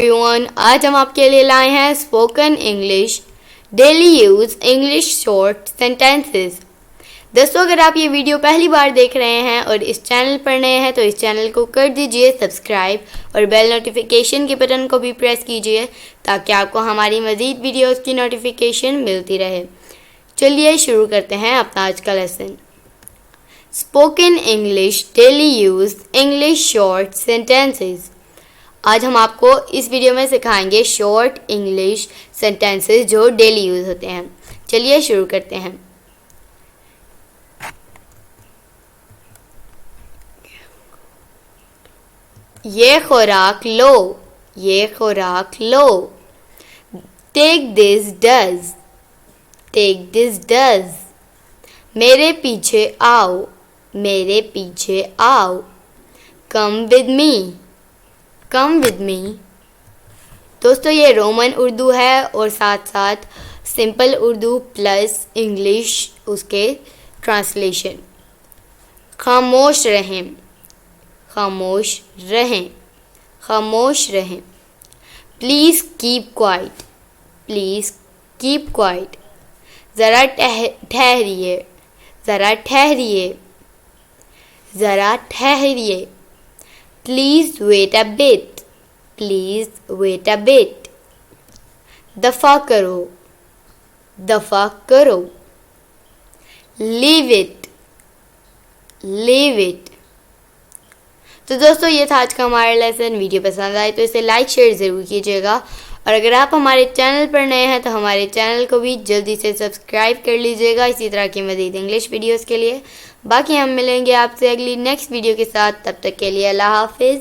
Everyone, आज हम आपके लिए लाए हैं spoken English daily use English short sentences. दोस्तों, अगर आप ये वीडियो पहली बार देख रहे हैं और इस चैनल पर नए हैं तो इस चैनल को कर दीजिए सब्सक्राइब और बेल नोटिफिकेशन के बटन को भी प्रेस कीजिए ताकि आपको हमारी मज़ीद वीडियोस की नोटिफिकेशन मिलती रहे। चलिए शुरू करते हैं अपना आज का lesson. Spoken English daily use English short sentences. आज हम आपको इस वीडियो में सिखाएंगे शॉर्ट इंग्लिश सेंटेंसेस जो डेली यूज़ होते हैं। चलिए शुरू करते हैं। ये खुराक लो, ये खुराक लो। Take this dose, take this dose. मेरे पीछे आओ, मेरे पीछे आओ। Come with me, come with me. दोस्तों, ये रोमन उर्दू है और साथ साथ सिंपल उर्दू प्लस इंग्लिश उसके ट्रांसलेशन। खामोश रहें, खामोश रहें, खामोश रहें। Please keep quiet, please keep quiet. ज़रा ठहरिए, ज़रा ठहरिए, ज़रा ठहरिए। Please wait a bit, please wait a bit. दफ़ा करो, दफ़ा करो। Leave it, leave it. तो दोस्तों, ये था आज का हमारा लेसन। वीडियो पसंद आए तो इसे लाइक शेयर ज़रूर कीजिएगा और अगर आप हमारे चैनल पर नए हैं तो हमारे चैनल को भी जल्दी से सब्सक्राइब कर लीजिएगा इसी तरह की मज़ीद इंग्लिश वीडियोस के लिए। बाकी हम मिलेंगे आपसे अगली नेक्स्ट वीडियो के साथ। तब तक के लिए अल्लाह हाफिज़।